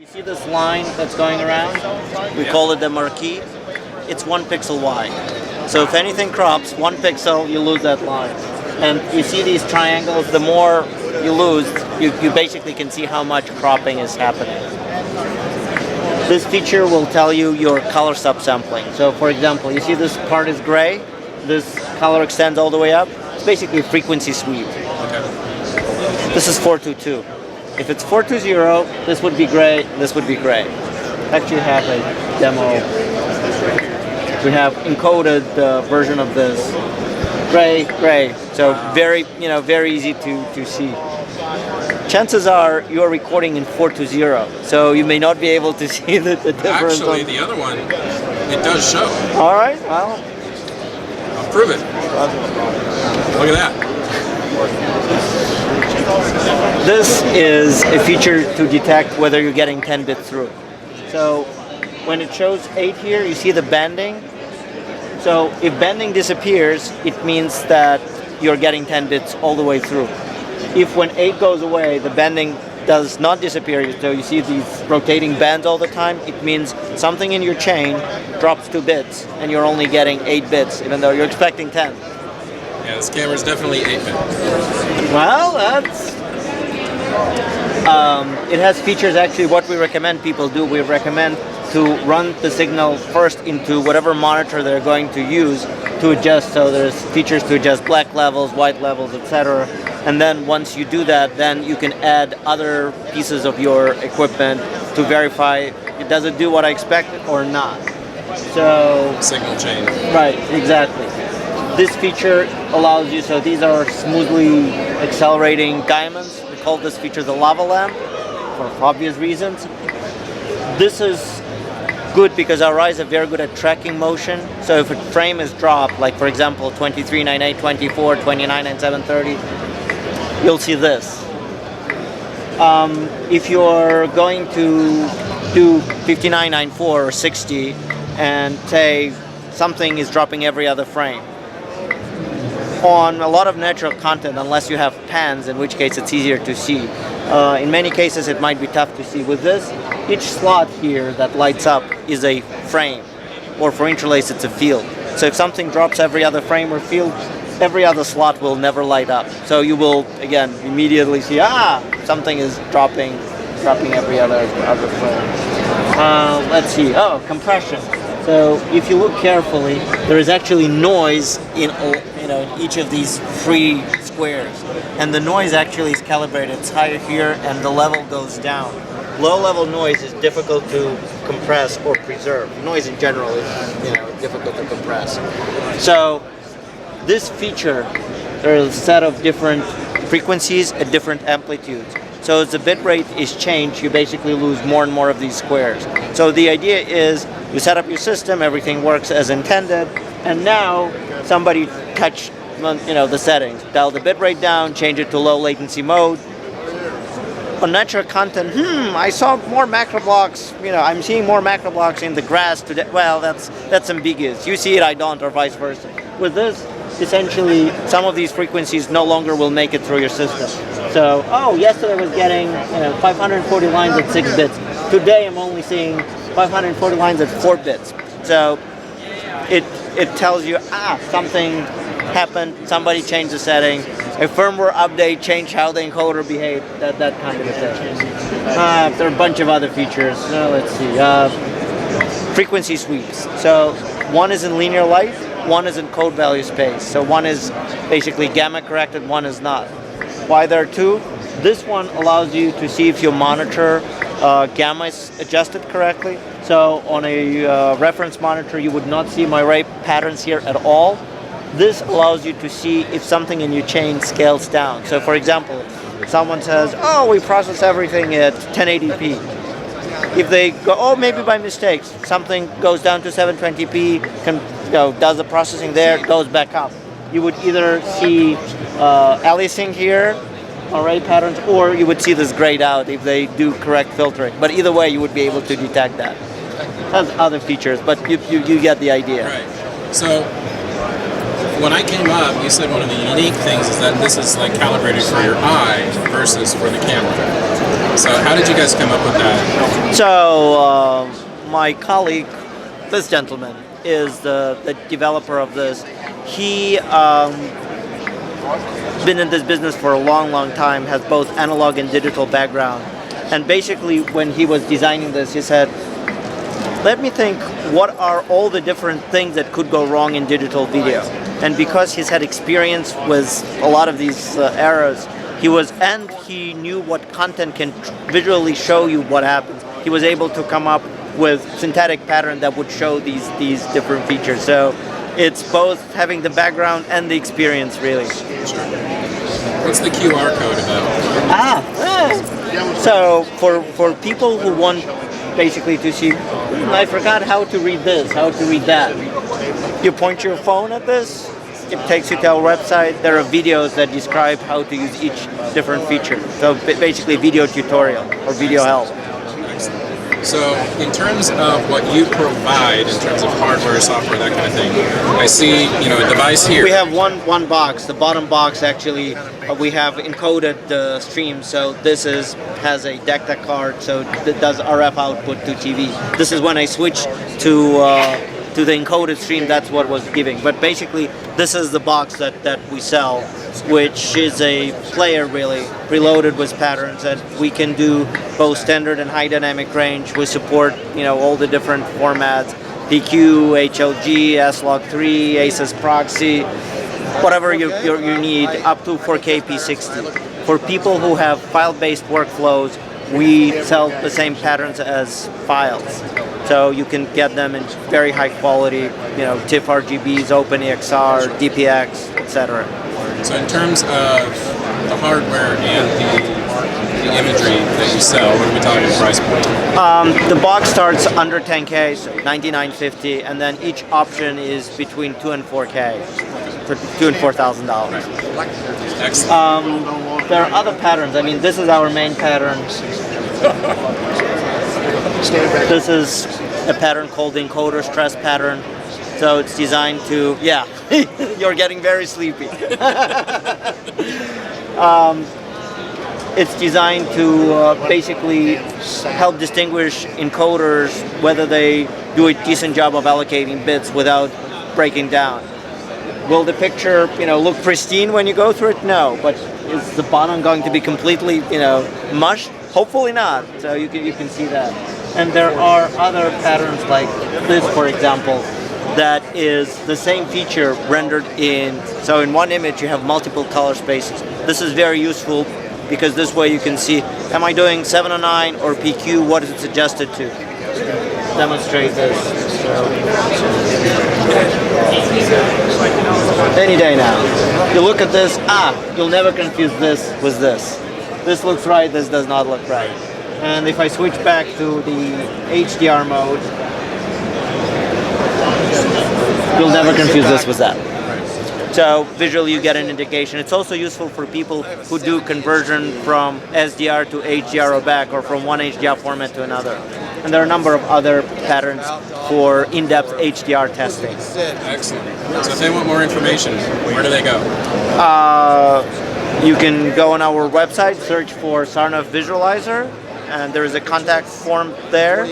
You see this line that's going around? We call it the marquee. It's 1 pixel wide. So if anything crops 1 pixel, you lose that line. And you see these triangles, the more you lose, you basically can see how much cropping is happening. This feature will tell you your color subsampling. So for example, you see this part is gray, this color extends all the way up. It's basically a frequency sweep. This is 422. If it's 420, this would be gray, this would be gray. Actually have a demo. We have encoded version of this. Gray, gray. So very easy to see. Chances are you are recording in 420, so you may not be able to see the difference. Actually, the other one, it does show. All right, well. I'll prove it. Look at that. This is a feature to detect whether you're getting 10 bits through. So when it shows 8 here, you see the banding. So if banding disappears, it means that you're getting 10 bits all the way through. If when 8 goes away, the banding does not disappear, so you see these rotating bands all the time, it means something in your chain drops 2 bits and you're only getting 8 bits, even though you're expecting 10. Yeah, this camera is definitely 8-bit. Well, that's... it has features. Actually, what we recommend people do, we recommend to run the signal first into whatever monitor they're going to use to adjust. So there's features to adjust black levels, white levels, etc. And then once you do that, then you can add other pieces of your equipment to verify, does it do what I expected or not. So signal chain. Right, exactly. This feature allows you, so these are smoothly accelerating diamonds. We call this feature the lava lamp for obvious reasons. This is good because our eyes are very good at tracking motion. So if a frame is dropped, like for example 2398, 24, 2997, 30, you'll see this. If you're going to do 5994 or 60 and say something is dropping every other frame, on a lot of natural content, unless you have pans, in which case it's easier to see. In many cases it might be tough to see. With this, each slot here that lights up is a frame, or for interlace it's a field. So if something drops every other frame or field, every other slot will never light up. So you will, again, immediately see, something is dropping every other frame. Let's see, compression. So if you look carefully, there is actually noise in each of these free squares. And the noise actually is calibrated. It's higher here and the level goes down. Low-level noise is difficult to compress or preserve. Noise in general is difficult to compress. So this feature, there is a set of different frequencies at different amplitudes. So as the bit rate is changed, you basically lose more and more of these squares. So the idea is you set up your system, everything works as intended, and now somebody touched the settings. Dial the bit rate down, change it to low latency mode. On natural content, I saw more macro blocks, I'm seeing more macro blocks in the grass today. Well, that's ambiguous. You see it, I don't, or vice versa. With this, essentially, some of these frequencies no longer will make it through your system. So, yesterday I was getting 540 lines at 6 bits. Today I'm only seeing 540 lines at 4 bits. So it tells you, something happened, somebody changed the setting, a firmware update changed how the encoder behaved, that kind of a thing. There are a bunch of other features. Let's see. Frequency sweeps. So one is in linear light, one is in code value space. So one is basically gamma corrected, one is not. Why there are two? This one allows you to see if your monitor gamma is adjusted correctly. So on a reference monitor, you would not see my ray patterns here at all. This allows you to see if something in your chain scales down. So for example, someone says, we process everything at 1080p. If they go, maybe by mistake, something goes down to 720p, does the processing there, goes back up. You would either see aliasing here, array patterns, or you would see this grayed out if they do correct filtering. But either way, you would be able to detect that. It has other features, but you get the idea. Right. So when I came up, you said one of the unique things is that this is like calibrated for your eye versus for the camera. So how did you guys come up with that? So my colleague, this gentleman, is the developer of this. He been in this business for a long time, has both analog and digital background. And basically when he was designing this, he said, let me think, what are all the different things that could go wrong in digital video? And because he's had experience with a lot of these errors, he knew what content can visually show you what happens. He was able to come up with synthetic pattern that would show these different features. So it's both having the background and the experience, really. Sure. What's the QR code about? So for people who want basically to see, I forgot how to read this, how to read that. You point your phone at this, it takes you to our website. There are videos that describe how to use each different feature. So basically video tutorial or video help. So in terms of what you provide in terms of hardware, software, that kind of thing, I see, a device here. We have one box. The bottom box actually, we have encoded the stream. So this has a DECTA card, so it does RF output to TV. This is when I switch to the encoded stream, that's what was giving. But basically, this is the box that we sell, which is a player really, preloaded with patterns that we can do both standard and high dynamic range. We support, all the different formats, PQ, HLG, S-Log3, ACES proxy, whatever you need, up to 4K P60. For people who have file-based workflows, we sell the same patterns as files. So you can get them in very high quality, TIFF RGBs, OpenEXR, DPX, etc. So in terms of the hardware and the imagery that you sell, what are we talking price point? The box starts under 10K, so $99.50, and then each option is between 2 and 4K, for $2,000 and $4,000. Excellent. There are other patterns. I mean, this is our main pattern. This is a pattern called the encoder stress pattern. So it's designed to, you're getting very sleepy. It's designed to basically help distinguish encoders whether they do a decent job of allocating bits without breaking down. Will the picture, look pristine when you go through it? No, but is the bottom going to be completely, mushed? Hopefully not. So you can see that. And there are other patterns like this, for example, that is the same feature rendered in. So in one image you have multiple color spaces. This is very useful because this way you can see, am I doing 709 or PQ? What is it suggested to? Demonstrate this. So, any day now. You look at this, you'll never confuse this with this. This looks right, this does not look right. And if I switch back to the HDR mode, you'll never confuse this with that. So visually you get an indication. It's also useful for people who do conversion from SDR to HDR or back, or from one HDR format to another. And there are a number of other patterns for in-depth HDR testing. Excellent. So if they want more information, where do they go? You can go on our website, search for Sarnoff Visualizer, and there is a contact form there.